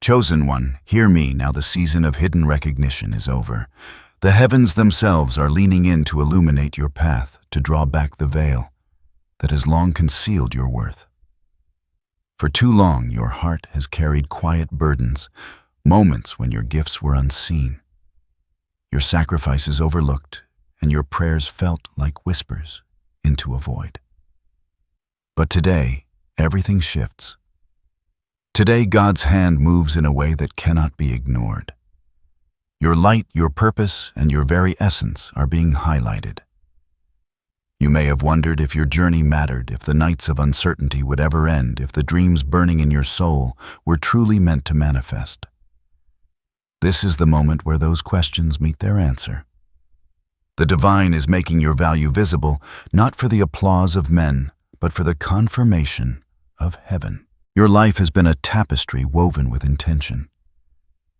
Chosen one, hear me, now the season of hidden recognition is over. The heavens themselves are leaning in to illuminate your path, to draw back the veil that has long concealed your worth. For too long, your heart has carried quiet burdens, moments when your gifts were unseen, your sacrifices overlooked, and your prayers felt like whispers into a void. But today, everything shifts. Today, God's hand moves in a way that cannot be ignored. Your light, your purpose, and your very essence are being highlighted. You may have wondered if your journey mattered, if the nights of uncertainty would ever end, if the dreams burning in your soul were truly meant to manifest. This is the moment where those questions meet their answer. The divine is making your value visible, not for the applause of men, but for the confirmation of heaven. Your life has been a tapestry woven with intention.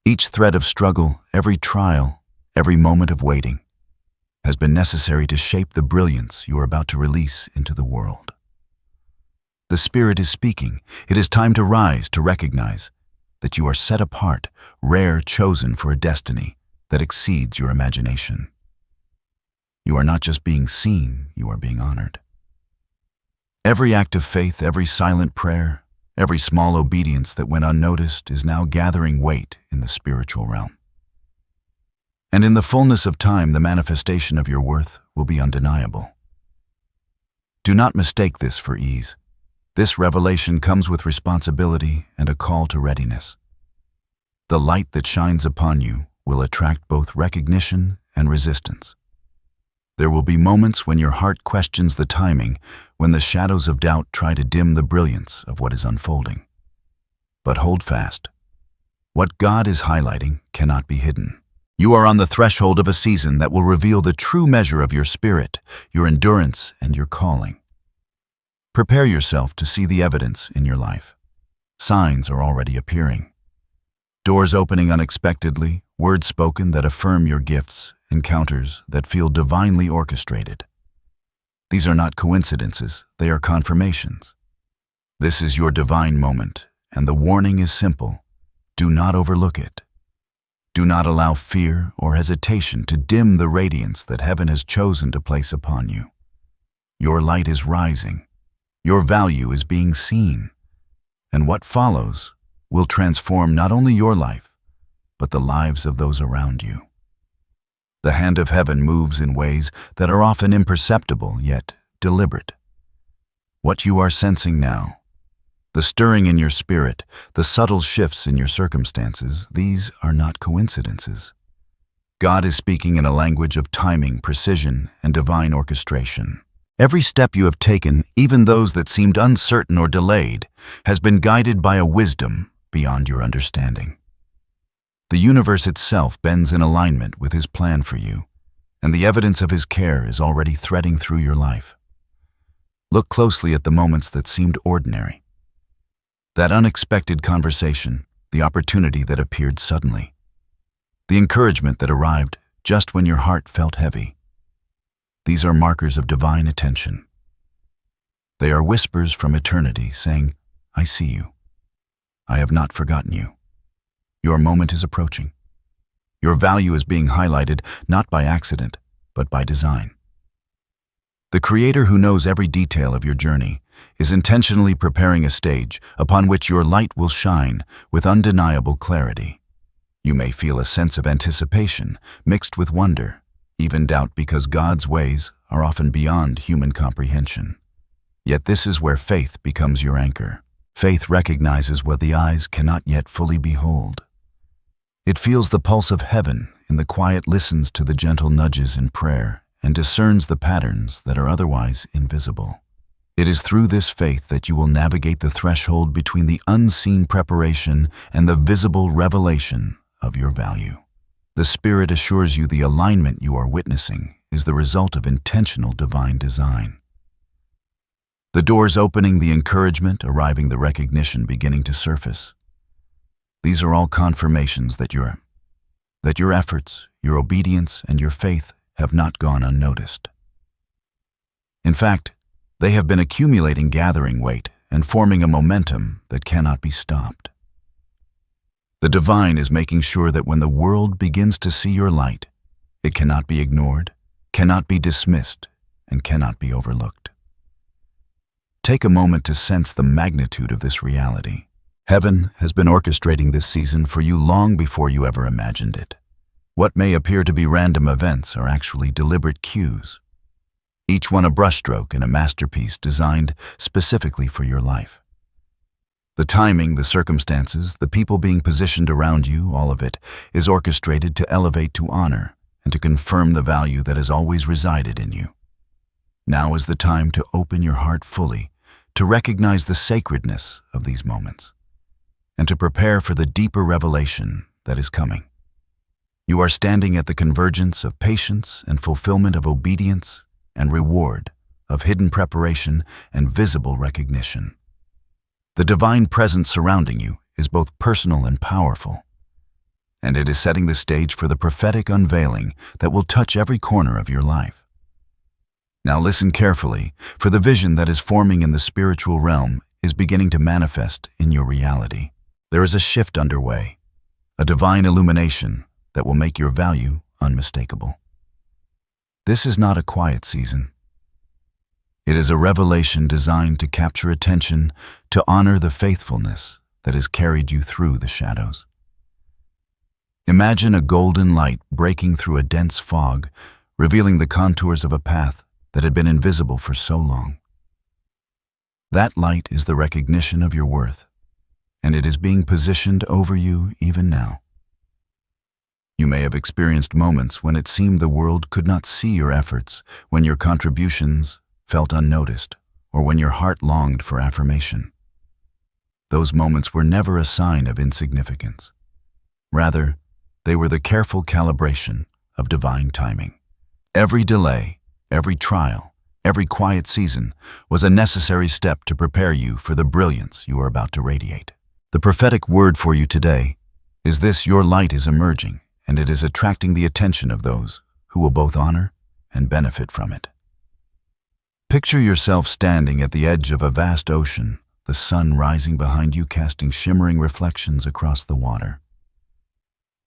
Each thread of struggle, every trial, every moment of waiting, has been necessary to shape the brilliance you are about to release into the world. The Spirit is speaking. It is time to rise, to recognize that you are set apart, rare, chosen for a destiny that exceeds your imagination. You are not just being seen, you are being honored. Every act of faith, every silent prayer, every small obedience that went unnoticed is now gathering weight in the spiritual realm. And in the fullness of time, the manifestation of your worth will be undeniable. Do not mistake this for ease. This revelation comes with responsibility and a call to readiness. The light that shines upon you will attract both recognition and resistance. There will be moments when your heart questions the timing, when the shadows of doubt try to dim the brilliance of what is unfolding. But hold fast. What God is highlighting cannot be hidden. You are on the threshold of a season that will reveal the true measure of your spirit, your endurance, and your calling. Prepare yourself to see the evidence in your life. Signs are already appearing. Doors opening unexpectedly, words spoken that affirm your gifts, encounters that feel divinely orchestrated. These are not coincidences, they are confirmations. This is your divine moment, and the warning is simple. Do not overlook it. Do not allow fear or hesitation to dim the radiance that heaven has chosen to place upon you. Your light is rising. Your value is being seen. And what follows will transform not only your life, but the lives of those around you. The hand of heaven moves in ways that are often imperceptible, yet deliberate. What you are sensing now, the stirring in your spirit, the subtle shifts in your circumstances, these are not coincidences. God is speaking in a language of timing, precision, and divine orchestration. Every step you have taken, even those that seemed uncertain or delayed, has been guided by a wisdom beyond your understanding. The universe itself bends in alignment with His plan for you, and the evidence of His care is already threading through your life. Look closely at the moments that seemed ordinary. That unexpected conversation, the opportunity that appeared suddenly, the encouragement that arrived just when your heart felt heavy. These are markers of divine attention. They are whispers from eternity saying, I see you. I have not forgotten you. Your moment is approaching. Your value is being highlighted not by accident, but by design. The Creator, who knows every detail of your journey, is intentionally preparing a stage upon which your light will shine with undeniable clarity. You may feel a sense of anticipation mixed with wonder, even doubt, because God's ways are often beyond human comprehension. Yet this is where faith becomes your anchor. Faith recognizes what the eyes cannot yet fully behold. It feels the pulse of heaven in the quiet, listens to the gentle nudges in prayer, and discerns the patterns that are otherwise invisible. It is through this faith that you will navigate the threshold between the unseen preparation and the visible revelation of your value. The Spirit assures you the alignment you are witnessing is the result of intentional divine design. The doors opening, the encouragement arriving, the recognition beginning to surface. These are all confirmations that your efforts, your obedience, and your faith have not gone unnoticed. In fact, they have been accumulating, gathering weight, and forming a momentum that cannot be stopped. The The divine is making sure that when the world begins to see your light, it cannot be ignored, cannot be dismissed, and cannot be overlooked. Take a moment to sense the magnitude of this reality. Heaven has been orchestrating this season for you long before you ever imagined it. What may appear to be random events are actually deliberate cues, each one a brushstroke in a masterpiece designed specifically for your life. The timing, the circumstances, the people being positioned around you, all of it is orchestrated to elevate, to honor, and to confirm the value that has always resided in you. Now is the time to open your heart fully, to recognize the sacredness of these moments, and to prepare for the deeper revelation that is coming. You are standing at the convergence of patience and fulfillment, of obedience and reward, of hidden preparation and visible recognition. The divine presence surrounding you is both personal and powerful, and it is setting the stage for the prophetic unveiling that will touch every corner of your life. Now listen carefully, for the vision that is forming in the spiritual realm is beginning to manifest in your reality. There is a shift underway, a divine illumination that will make your value unmistakable. This is not a quiet season. It is a revelation designed to capture attention, to honor the faithfulness that has carried you through the shadows. Imagine a golden light breaking through a dense fog, revealing the contours of a path that had been invisible for so long. That light is the recognition of your worth, and it is being positioned over you even now. You may have experienced moments when it seemed the world could not see your efforts, when your contributions felt unnoticed, or when your heart longed for affirmation. Those moments were never a sign of insignificance. Rather, they were the careful calibration of divine timing. Every delay, every trial, every quiet season was a necessary step to prepare you for the brilliance you are about to radiate. The prophetic word for you today is this: your light is emerging, and it is attracting the attention of those who will both honor and benefit from it. Picture yourself standing at the edge of a vast ocean, the sun rising behind you, casting shimmering reflections across the water.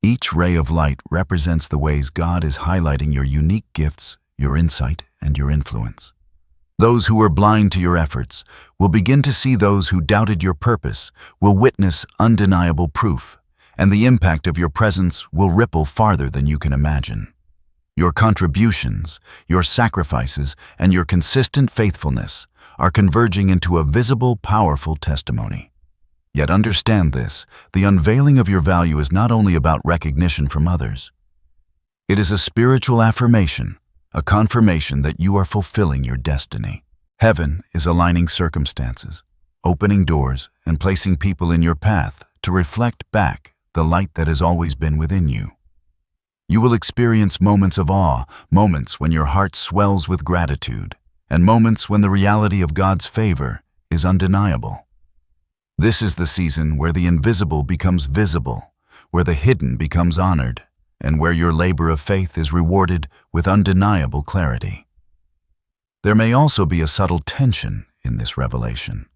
Each ray of light represents the ways God is highlighting your unique gifts, your insight, and your influence. Those who were blind to your efforts will begin to see; those who doubted your purpose will witness undeniable proof, and the impact of your presence will ripple farther than you can imagine. Your contributions, your sacrifices, and your consistent faithfulness are converging into a visible, powerful testimony. Yet understand this: the unveiling of your value is not only about recognition from others. It is a spiritual affirmation, a confirmation that you are fulfilling your destiny. Heaven is aligning circumstances, opening doors, and placing people in your path to reflect back the light that has always been within you. You will experience moments of awe, moments when your heart swells with gratitude, and moments when the reality of God's favor is undeniable. This is the season where the invisible becomes visible, where the hidden becomes honored, and where your labor of faith is rewarded with undeniable clarity. There may also be a subtle tension in this revelation.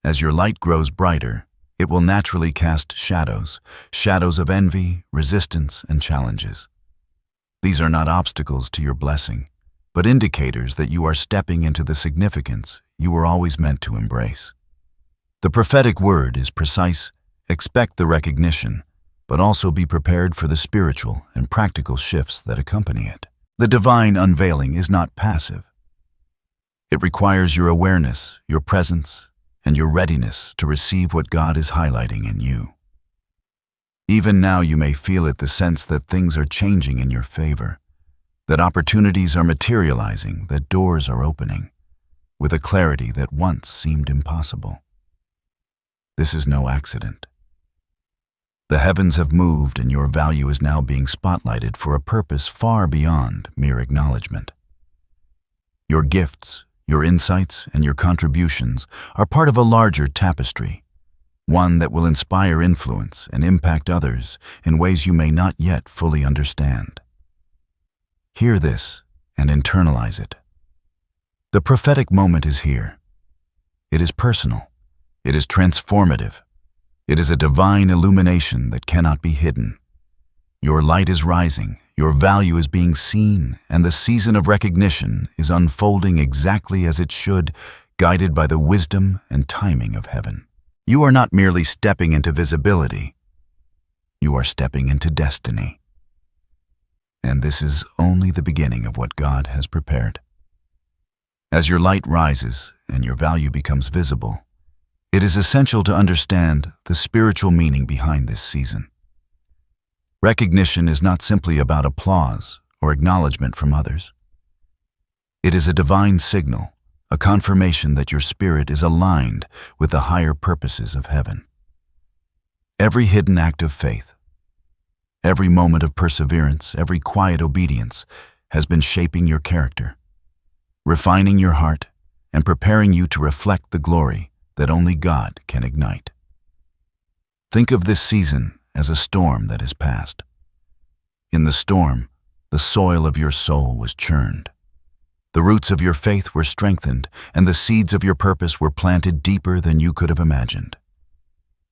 As your light grows brighter, it will naturally cast shadows of envy, resistance, and challenges. These are not obstacles to your blessing, but indicators that you are stepping into the significance you were always meant to embrace. The prophetic word is precise: expect the recognition, but also be prepared for the spiritual and practical shifts that accompany it. The divine unveiling is not passive. It requires your awareness, your presence, and your readiness to receive what God is highlighting in you. Even now you may feel it, the sense that things are changing in your favor, that opportunities are materializing, that doors are opening, with a clarity that once seemed impossible. This is no accident. The heavens have moved, and your value is now being spotlighted for a purpose far beyond mere acknowledgement. Your gifts, your insights, and your contributions are part of a larger tapestry, one that will inspire, influence, and impact others in ways you may not yet fully understand. Hear this and internalize it. The prophetic moment is here. It is personal. It is transformative. It is a divine illumination that cannot be hidden. Your light is rising, your value is being seen, and the season of recognition is unfolding exactly as it should, guided by the wisdom and timing of heaven. You are not merely stepping into visibility, you are stepping into destiny. And this is only the beginning of what God has prepared. As your light rises and your value becomes visible, it is essential to understand the spiritual meaning behind this season. Recognition is not simply about applause or acknowledgement from others. It is a divine signal, a confirmation that your spirit is aligned with the higher purposes of heaven. Every hidden act of faith, every moment of perseverance, every quiet obedience has been shaping your character, refining your heart, and preparing you to reflect the glory that only God can ignite. Think of this season as a storm that has passed. In the storm, the soil of your soul was churned. The roots of your faith were strengthened, and the seeds of your purpose were planted deeper than you could have imagined.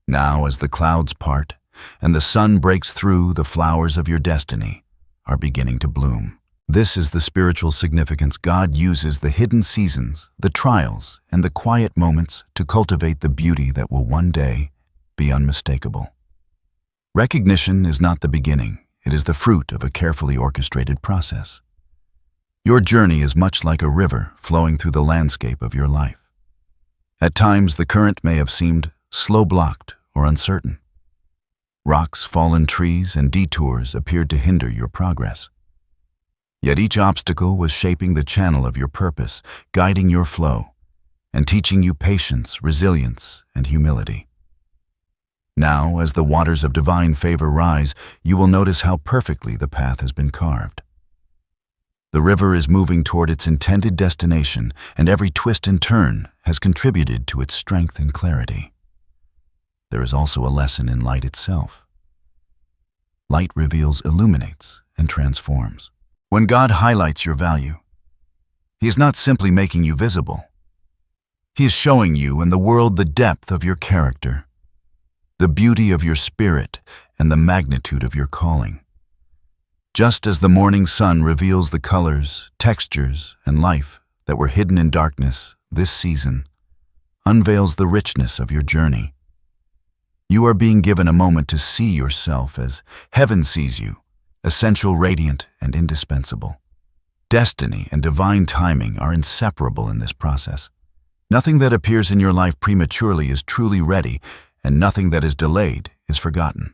Now, as the clouds part and the sun breaks through, the flowers of your destiny are beginning to bloom. This is the spiritual significance. God uses the hidden seasons, the trials, and the quiet moments to cultivate the beauty that will one day be unmistakable. Recognition is not the beginning, it is the fruit of a carefully orchestrated process. Your journey is much like a river flowing through the landscape of your life. At times, the current may have seemed slow-blocked or uncertain. Rocks, fallen trees, and detours appeared to hinder your progress. Yet each obstacle was shaping the channel of your purpose, guiding your flow, and teaching you patience, resilience, and humility. Now, as the waters of divine favor rise, you will notice how perfectly the path has been carved. The river is moving toward its intended destination, and every twist and turn has contributed to its strength and clarity. There is also a lesson in light itself. Light reveals, illuminates, and transforms. When God highlights your value, He is not simply making you visible. He is showing you and the world the depth of your character, the beauty of your spirit, and the magnitude of your calling. Just as the morning sun reveals the colors, textures, and life that were hidden in darkness, this season unveils the richness of your journey. You are being given a moment to see yourself as heaven sees you, essential, radiant, and indispensable. Destiny and divine timing are inseparable in this process. Nothing that appears in your life prematurely is truly ready, and nothing that is delayed is forgotten.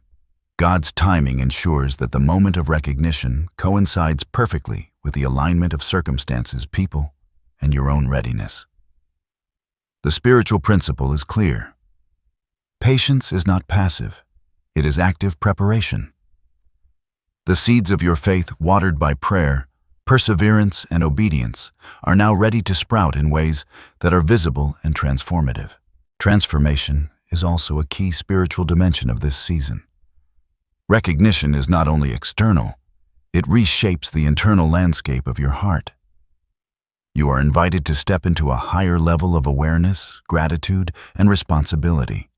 God's timing ensures that the moment of recognition coincides perfectly with the alignment of circumstances, people, and your own readiness. The spiritual principle is clear. Patience is not passive, it is active preparation. The seeds of your faith, watered by prayer, perseverance, and obedience, are now ready to sprout in ways that are visible and transformative. Transformation is also a key spiritual dimension of this season. Recognition is not only external, it reshapes the internal landscape of your heart. You are invited to step into a higher level of awareness, gratitude, and responsibility.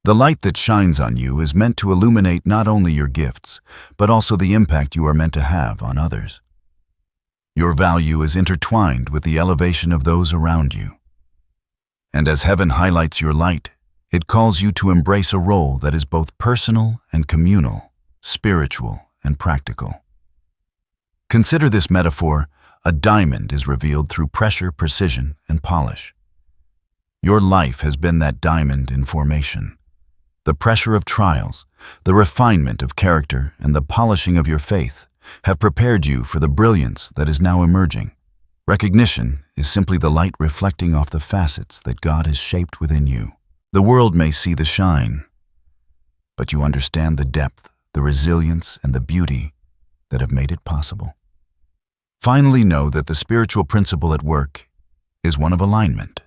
The light that shines on you is meant to illuminate not only your gifts, but also the impact you are meant to have on others. Your value is intertwined with the elevation of those around you. And as heaven highlights your light, it calls you to embrace a role that is both personal and communal, spiritual and practical. Consider this metaphor: a diamond is revealed through pressure, precision, and polish. Your life has been that diamond in formation. The pressure of trials, the refinement of character, and the polishing of your faith have prepared you for the brilliance that is now emerging. Recognition is simply the light reflecting off the facets that God has shaped within you. The world may see the shine, but you understand the depth, the resilience, and the beauty that have made it possible. Finally, know that the spiritual principle at work is one of alignment.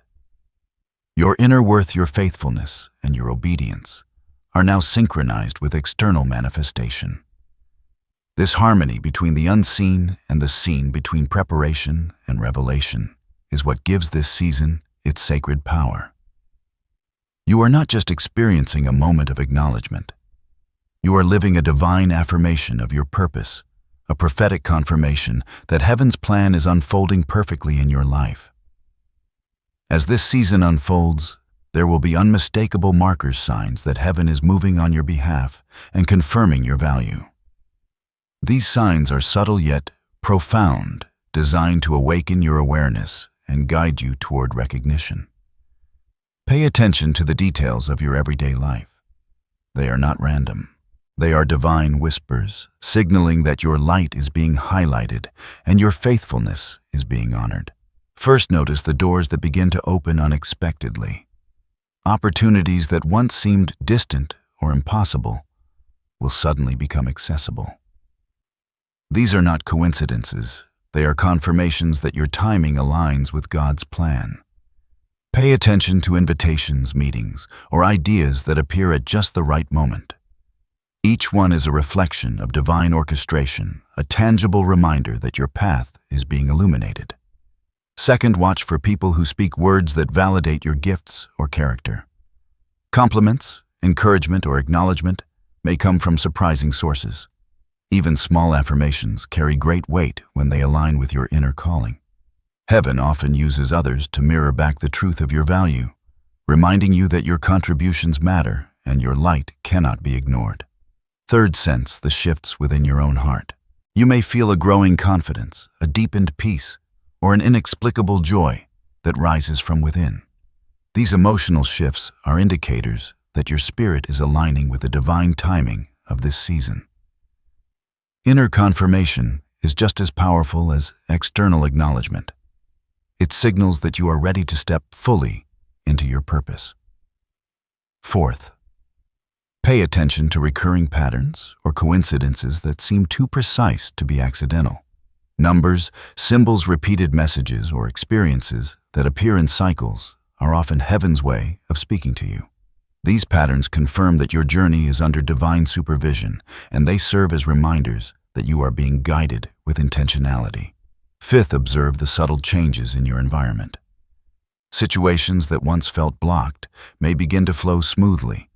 Your inner worth, your faithfulness, and your obedience are now synchronized with external manifestation. This harmony between the unseen and the seen, between preparation and revelation, is what gives this season its sacred power. You are not just experiencing a moment of acknowledgement. You are living a divine affirmation of your purpose, a prophetic confirmation that heaven's plan is unfolding perfectly in your life. As this season unfolds, there will be unmistakable markers, signs that heaven is moving on your behalf and confirming your value. These signs are subtle yet profound, designed to awaken your awareness and guide you toward recognition. Pay attention to the details of your everyday life. They are not random. They are divine whispers, signaling that your light is being highlighted and your faithfulness is being honored. First, notice the doors that begin to open unexpectedly. Opportunities that once seemed distant or impossible will suddenly become accessible. These are not coincidences. They are confirmations that your timing aligns with God's plan. Pay attention to invitations, meetings, or ideas that appear at just the right moment. Each one is a reflection of divine orchestration, a tangible reminder that your path is being illuminated. Second, watch for people who speak words that validate your gifts or character. Compliments, encouragement, or acknowledgement may come from surprising sources. Even small affirmations carry great weight when they align with your inner calling. Heaven often uses others to mirror back the truth of your value, reminding you that your contributions matter and your light cannot be ignored. Third, sense the shifts within your own heart. You may feel a growing confidence, a deepened peace, or an inexplicable joy that rises from within. These emotional shifts are indicators that your spirit is aligning with the divine timing of this season. Inner confirmation is just as powerful as external acknowledgement. It signals that you are ready to step fully into your purpose. Fourth, pay attention to recurring patterns or coincidences that seem too precise to be accidental. Numbers, symbols, repeated messages, or experiences that appear in cycles are often heaven's way of speaking to you. These patterns confirm that your journey is under divine supervision, and they serve as reminders that you are being guided with intentionality. Fifth, observe the subtle changes in your environment. Situations that once felt blocked may begin to flow smoothly.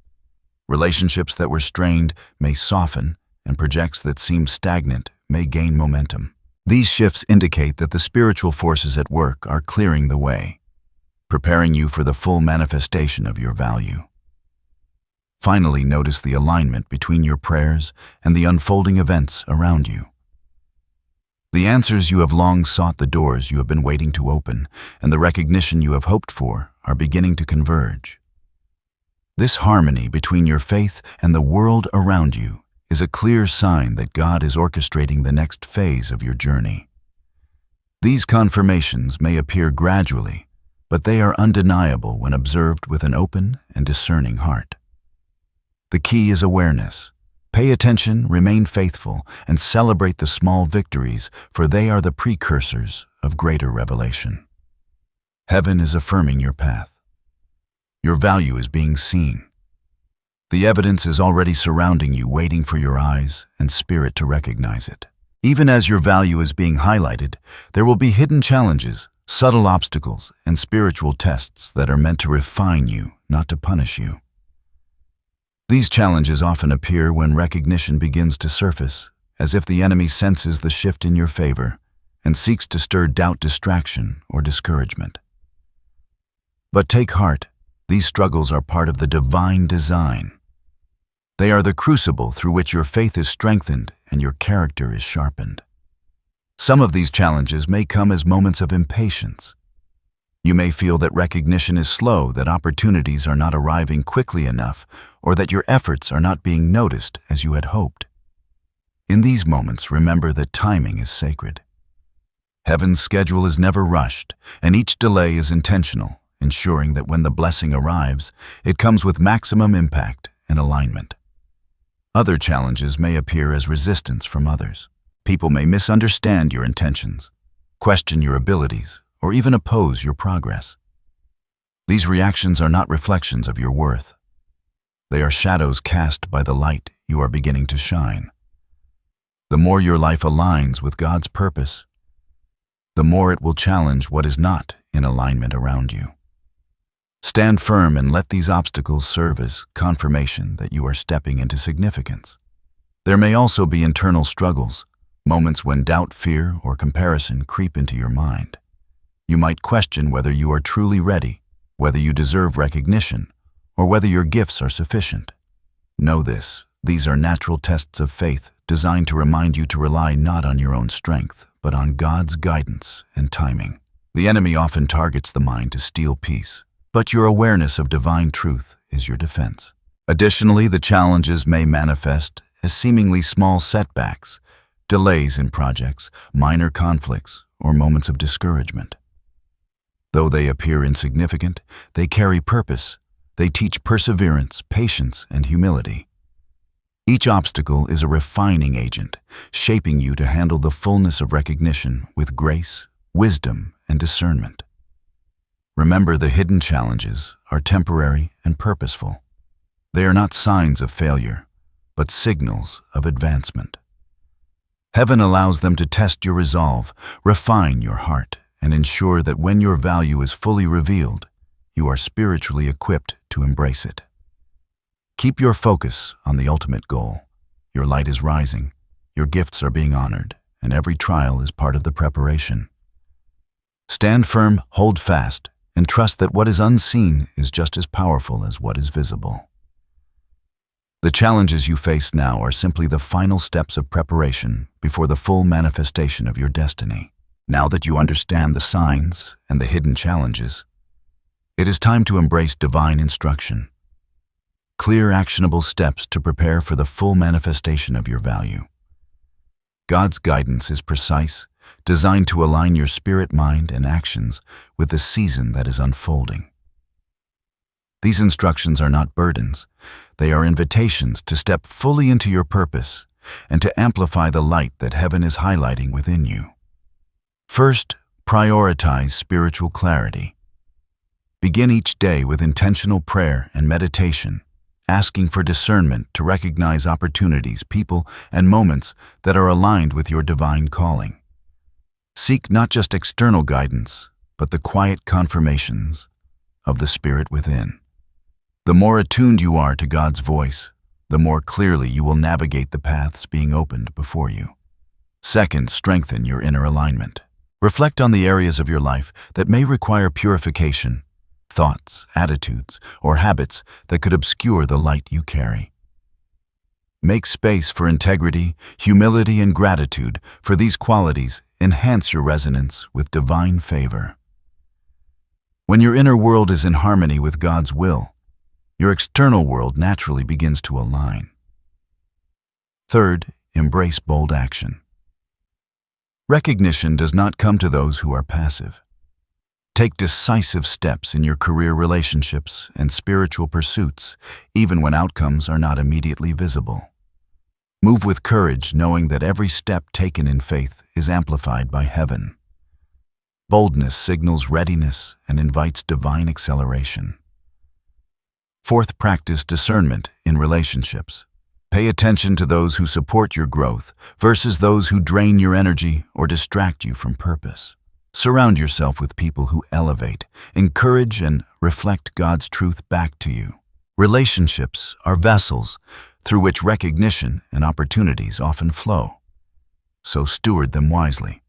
Relationships that were strained may soften, and projects that seemed stagnant may gain momentum. These shifts indicate that the spiritual forces at work are clearing the way, preparing you for the full manifestation of your value. Finally, notice the alignment between your prayers and the unfolding events around you. The answers you have long sought, the doors you have been waiting to open, and the recognition you have hoped for are beginning to converge. This harmony between your faith and the world around you is a clear sign that God is orchestrating the next phase of your journey. These confirmations may appear gradually, but they are undeniable when observed with an open and discerning heart. The key is awareness. Pay attention, remain faithful, and celebrate the small victories, for they are the precursors of greater revelation. Heaven is affirming your path. Your value is being seen. The evidence is already surrounding you, waiting for your eyes and spirit to recognize it. Even as your value is being highlighted, there will be hidden challenges, subtle obstacles, and spiritual tests that are meant to refine you, not to punish you. These challenges often appear when recognition begins to surface, as if the enemy senses the shift in your favor and seeks to stir doubt, distraction, or discouragement. But take heart, these struggles are part of the divine design. They are the crucible through which your faith is strengthened and your character is sharpened. Some of these challenges may come as moments of impatience. You may feel that recognition is slow, that opportunities are not arriving quickly enough, or that your efforts are not being noticed as you had hoped. In these moments, remember that timing is sacred. Heaven's schedule is never rushed, and each delay is intentional, ensuring that when the blessing arrives, it comes with maximum impact and alignment. Other challenges may appear as resistance from others. People may misunderstand your intentions, question your abilities, or even oppose your progress. These reactions are not reflections of your worth. They are shadows cast by the light you are beginning to shine. The more your life aligns with God's purpose, the more it will challenge what is not in alignment around you. Stand firm and let these obstacles serve as confirmation that you are stepping into significance. There may also be internal struggles, moments when doubt, fear, or comparison creep into your mind. You might question whether you are truly ready, whether you deserve recognition, or whether your gifts are sufficient. Know this: these are natural tests of faith designed to remind you to rely not on your own strength, but on God's guidance and timing. The enemy often targets the mind to steal peace, but your awareness of divine truth is your defense. Additionally, the challenges may manifest as seemingly small setbacks, delays in projects, minor conflicts, or moments of discouragement. Though they appear insignificant, they carry purpose. They teach perseverance, patience, and humility. Each obstacle is a refining agent, shaping you to handle the fullness of recognition with grace, wisdom, and discernment. Remember, the hidden challenges are temporary and purposeful. They are not signs of failure, but signals of advancement. Heaven allows them to test your resolve, refine your heart, and ensure that when your value is fully revealed, you are spiritually equipped to embrace it. Keep your focus on the ultimate goal. Your light is rising, your gifts are being honored, and every trial is part of the preparation. Stand firm, hold fast, and trust that what is unseen is just as powerful as what is visible. The challenges you face now are simply the final steps of preparation before the full manifestation of your destiny. Now that you understand the signs and the hidden challenges, it is time to embrace divine instruction. Clear, actionable steps to prepare for the full manifestation of your value. God's guidance is precise, designed to align your spirit, mind, and actions with the season that is unfolding. These instructions are not burdens. They are invitations to step fully into your purpose and to amplify the light that heaven is highlighting within you. First, prioritize spiritual clarity. Begin each day with intentional prayer and meditation, asking for discernment to recognize opportunities, people, and moments that are aligned with your divine calling. Seek not just external guidance, but the quiet confirmations of the Spirit within. The more attuned you are to God's voice, the more clearly you will navigate the paths being opened before you. Second, strengthen your inner alignment. Reflect on the areas of your life that may require purification, thoughts, attitudes, or habits that could obscure the light you carry. Make space for integrity, humility, and gratitude, for these qualities enhance your resonance with divine favor. When your inner world is in harmony with God's will, your external world naturally begins to align. Third, embrace bold action. Recognition does not come to those who are passive. Take decisive steps in your career, relationships, and spiritual pursuits, even when outcomes are not immediately visible. Move with courage, knowing that every step taken in faith is amplified by heaven. Boldness signals readiness and invites divine acceleration. Fourth, practice discernment in relationships. Pay attention to those who support your growth versus those who drain your energy or distract you from purpose. Surround yourself with people who elevate, encourage, and reflect God's truth back to you. Relationships are vessels through which recognition and opportunities often flow, so steward them wisely.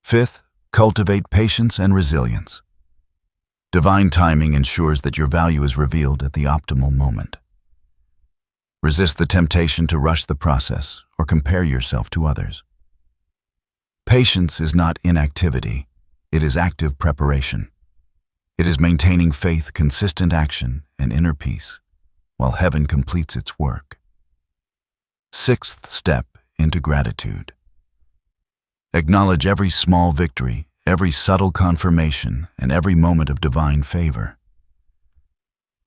Fifth, cultivate patience and resilience. Divine timing ensures that your value is revealed at the optimal moment. Resist the temptation to rush the process or compare yourself to others. Patience is not inactivity, it is active preparation. It is maintaining faith, consistent action, and inner peace, while heaven completes its work. Sixth step into gratitude. Acknowledge every small victory, every subtle confirmation, and every moment of divine favor.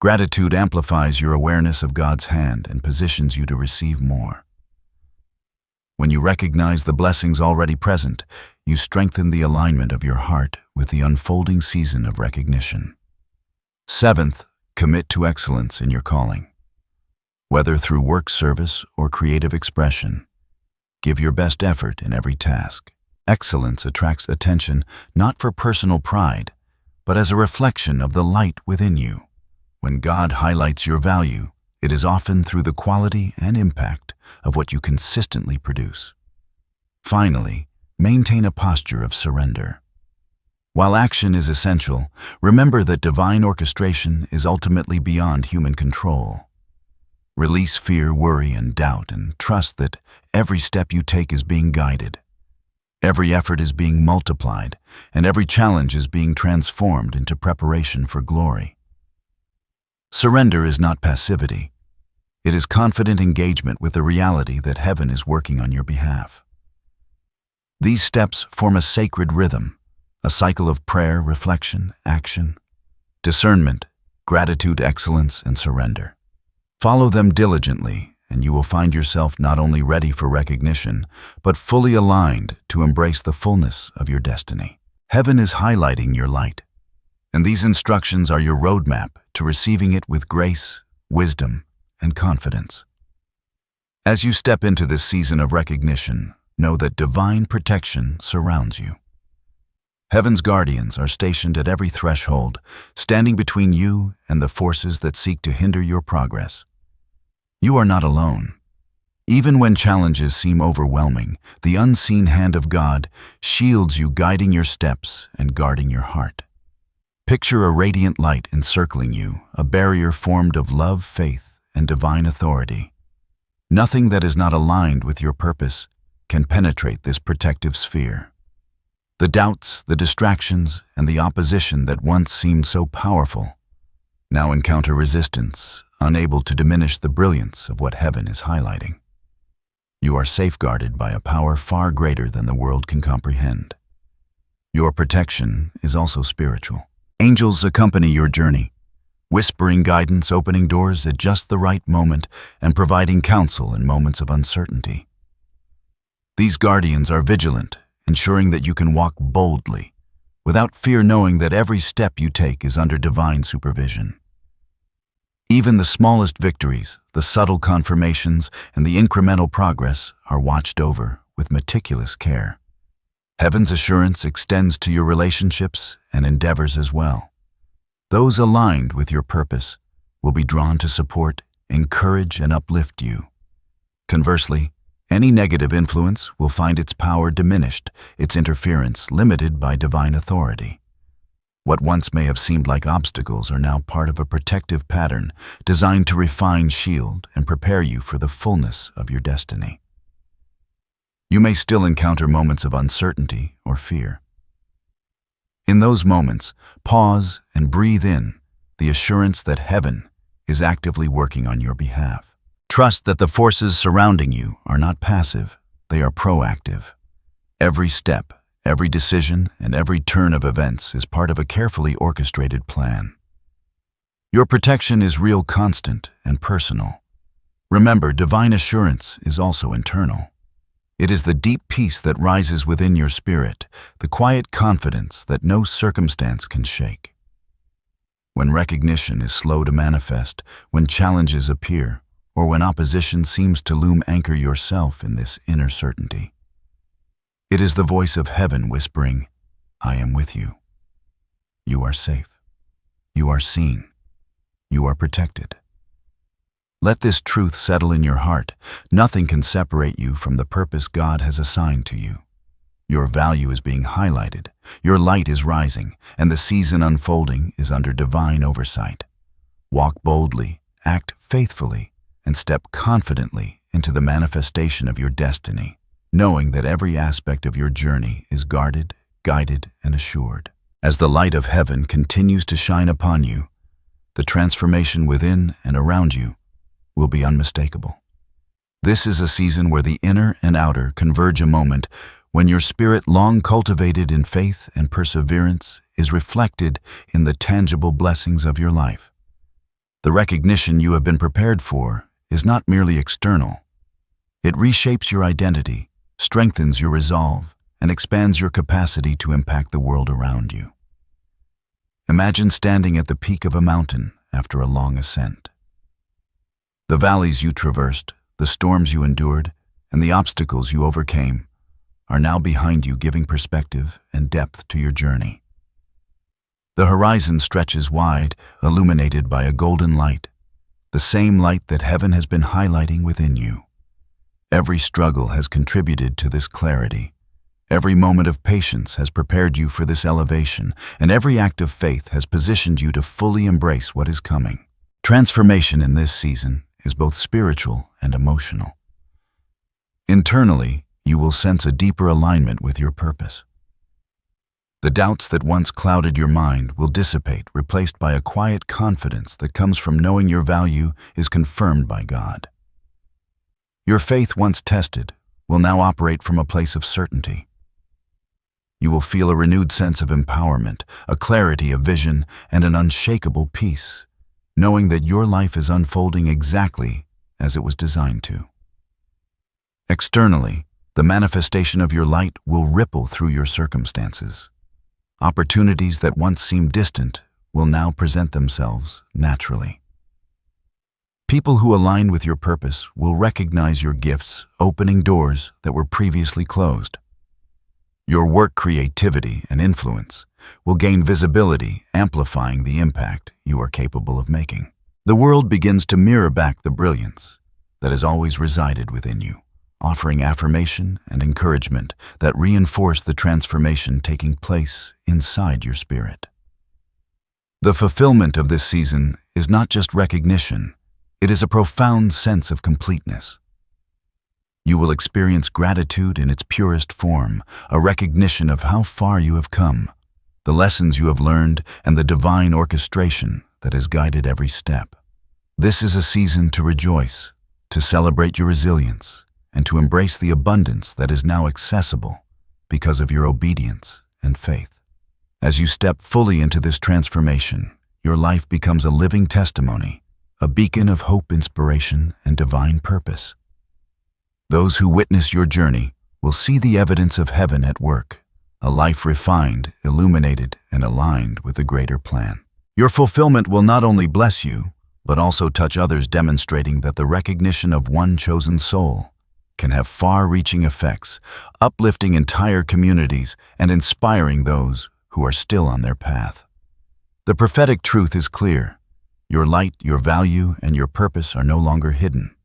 Gratitude amplifies your awareness of God's hand and positions you to receive more. When you recognize the blessings already present, you strengthen the alignment of your heart with the unfolding season of recognition. Seventh, commit to excellence in your calling. Whether through work service or creative expression, give your best effort in every task. Excellence attracts attention not for personal pride, but as a reflection of the light within you. When God highlights your value, it is often through the quality and impact of what you consistently produce. Finally, maintain a posture of surrender. While action is essential, remember that divine orchestration is ultimately beyond human control. Release fear, worry, and doubt, and trust that every step you take is being guided. Every effort is being multiplied, and every challenge is being transformed into preparation for glory. Surrender is not passivity. It is confident engagement with the reality that heaven is working on your behalf. These steps form a sacred rhythm, a cycle of prayer, reflection, action, discernment, gratitude, excellence, and surrender. Follow them diligently, and you will find yourself not only ready for recognition, but fully aligned to embrace the fullness of your destiny. Heaven is highlighting your light, and these instructions are your roadmap to receiving it with grace, wisdom, and confidence. As you step into this season of recognition, know that divine protection surrounds you. Heaven's guardians are stationed at every threshold, standing between you and the forces that seek to hinder your progress. You are not alone. Even when challenges seem overwhelming, the unseen hand of God shields you, guiding your steps and guarding your heart. Picture a radiant light encircling you, a barrier formed of love, faith, and divine authority. Nothing that is not aligned with your purpose can penetrate this protective sphere. The doubts, the distractions, and the opposition that once seemed so powerful now encounter resistance, unable to diminish the brilliance of what heaven is highlighting. You are safeguarded by a power far greater than the world can comprehend. Your protection is also spiritual. Angels accompany your journey, whispering guidance, opening doors at just the right moment, and providing counsel in moments of uncertainty. These guardians are vigilant, ensuring that you can walk boldly, without fear, knowing that every step you take is under divine supervision. Even the smallest victories, the subtle confirmations, and the incremental progress are watched over with meticulous care. Heaven's assurance extends to your relationships and endeavors as well. Those aligned with your purpose will be drawn to support, encourage, and uplift you. Conversely, any negative influence will find its power diminished, its interference limited by divine authority. What once may have seemed like obstacles are now part of a protective pattern designed to refine, shield, and prepare you for the fullness of your destiny. You may still encounter moments of uncertainty or fear. In those moments, pause and breathe in the assurance that heaven is actively working on your behalf. Trust that the forces surrounding you are not passive, they are proactive. Every step, every decision, and every turn of events is part of a carefully orchestrated plan. Your protection is real, constant, and personal. Remember, divine assurance is also internal. It is the deep peace that rises within your spirit, the quiet confidence that no circumstance can shake. When recognition is slow to manifest, when challenges appear, or when opposition seems to loom, anchor yourself in this inner certainty. It is the voice of heaven whispering, "I am with you. You are safe. You are seen. You are protected." Let this truth settle in your heart. Nothing can separate you from the purpose God has assigned to you. Your value is being highlighted, your light is rising, and the season unfolding is under divine oversight. Walk boldly, act faithfully, and step confidently into the manifestation of your destiny, knowing that every aspect of your journey is guarded, guided, and assured. As the light of heaven continues to shine upon you, the transformation within and around you will be unmistakable. This is a season where the inner and outer converge, a moment when your spirit, long cultivated in faith and perseverance, is reflected in the tangible blessings of your life. The recognition you have been prepared for is not merely external. It reshapes your identity, strengthens your resolve, and expands your capacity to impact the world around you. Imagine standing at the peak of a mountain after a long ascent. The valleys you traversed, the storms you endured, and the obstacles you overcame are now behind you, giving perspective and depth to your journey. The horizon stretches wide, illuminated by a golden light, the same light that heaven has been highlighting within you. Every struggle has contributed to this clarity. Every moment of patience has prepared you for this elevation, and every act of faith has positioned you to fully embrace what is coming. Transformation in this season is both spiritual and emotional. Internally, you will sense a deeper alignment with your purpose. The doubts that once clouded your mind will dissipate, replaced by a quiet confidence that comes from knowing your value is confirmed by God. Your faith, once tested, will now operate from a place of certainty. You will feel a renewed sense of empowerment, a clarity of vision, and an unshakable peace, knowing that your life is unfolding exactly as it was designed to. Externally, the manifestation of your light will ripple through your circumstances. Opportunities that once seemed distant will now present themselves naturally. People who align with your purpose will recognize your gifts, opening doors that were previously closed. Your work, creativity, and influence will gain visibility, amplifying the impact you are capable of making. The world begins to mirror back the brilliance that has always resided within you, offering affirmation and encouragement that reinforce the transformation taking place inside your spirit. The fulfillment of this season is not just recognition, it is a profound sense of completeness. You will experience gratitude in its purest form, a recognition of how far you have come, the lessons you have learned, and the divine orchestration that has guided every step. This is a season to rejoice, to celebrate your resilience, and to embrace the abundance that is now accessible because of your obedience and faith. As you step fully into this transformation, your life becomes a living testimony, a beacon of hope, inspiration, and divine purpose. Those who witness your journey will see the evidence of heaven at work, a life refined, illuminated, and aligned with the greater plan. Your fulfillment will not only bless you, but also touch others, demonstrating that the recognition of one chosen soul can have far-reaching effects, uplifting entire communities and inspiring those who are still on their path. The prophetic truth is clear. Your light, your value, and your purpose are no longer hidden.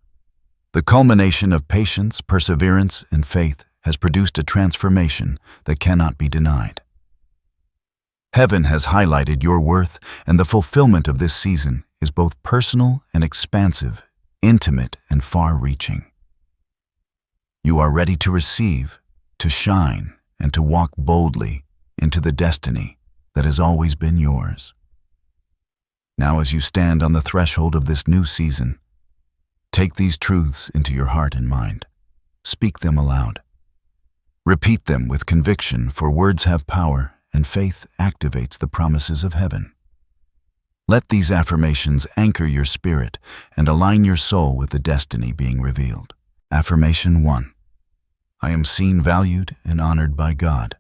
The culmination of patience, perseverance, and faith has produced a transformation that cannot be denied. Heaven has highlighted your worth, and the fulfillment of this season is both personal and expansive, intimate and far-reaching. You are ready to receive, to shine, and to walk boldly into the destiny that has always been yours. Now, as you stand on the threshold of this new season, take these truths into your heart and mind. Speak them aloud. Repeat them with conviction, for words have power, and faith activates the promises of heaven. Let these affirmations anchor your spirit and align your soul with the destiny being revealed. Affirmation 1. I am seen, valued, and honored by God.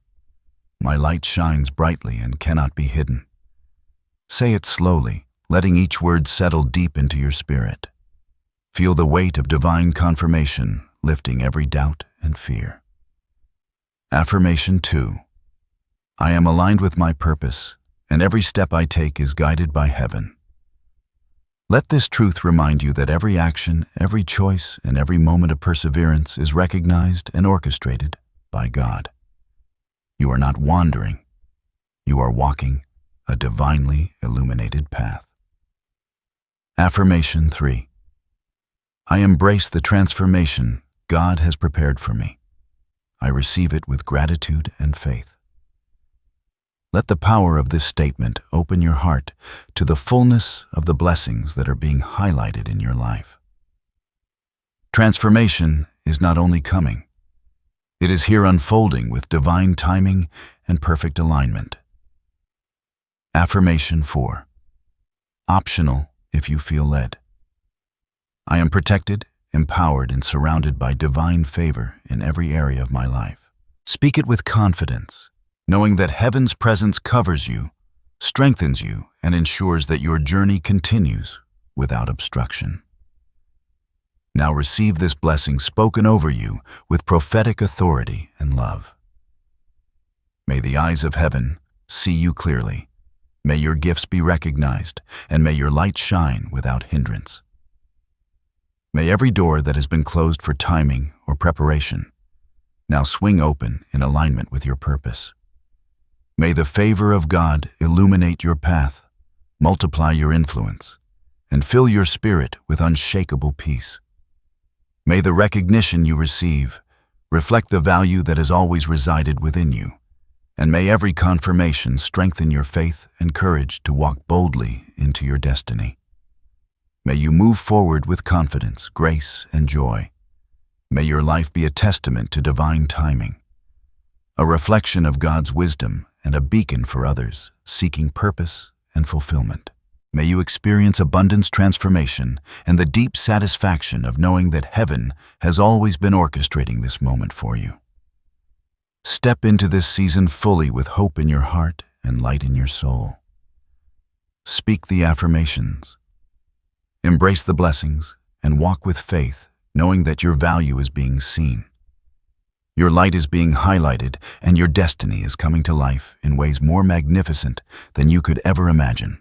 My light shines brightly and cannot be hidden. Say it slowly, letting each word settle deep into your spirit. Feel the weight of divine confirmation lifting every doubt and fear. Affirmation 2. I am aligned with my purpose, and every step I take is guided by heaven. Let this truth remind you that every action, every choice, and every moment of perseverance is recognized and orchestrated by God. You are not wandering. You are walking a divinely illuminated path. Affirmation 3. I embrace the transformation God has prepared for me. I receive it with gratitude and faith. Let the power of this statement open your heart to the fullness of the blessings that are being highlighted in your life. Transformation is not only coming, it is here unfolding with divine timing and perfect alignment. Affirmation 4. Optional if you feel led. I am protected, empowered, and surrounded by divine favor in every area of my life. Speak it with confidence, knowing that heaven's presence covers you, strengthens you, and ensures that your journey continues without obstruction. Now receive this blessing spoken over you with prophetic authority and love. May the eyes of heaven see you clearly, May your gifts be recognized, and may your light shine without hindrance. May every door that has been closed for timing or preparation now swing open in alignment with your purpose. May the favor of God illuminate your path, multiply your influence, and fill your spirit with unshakable peace. May the recognition you receive reflect the value that has always resided within you, and may every confirmation strengthen your faith and courage to walk boldly into your destiny. May you move forward with confidence, grace, and joy. May your life be a testament to divine timing, a reflection of God's wisdom and a beacon for others seeking purpose and fulfillment. May you experience abundance, transformation, and the deep satisfaction of knowing that heaven has always been orchestrating this moment for you. Step into this season fully with hope in your heart and light in your soul. Speak the affirmations. Embrace the blessings and walk with faith, knowing that your value is being seen. Your light is being highlighted, and your destiny is coming to life in ways more magnificent than you could ever imagine.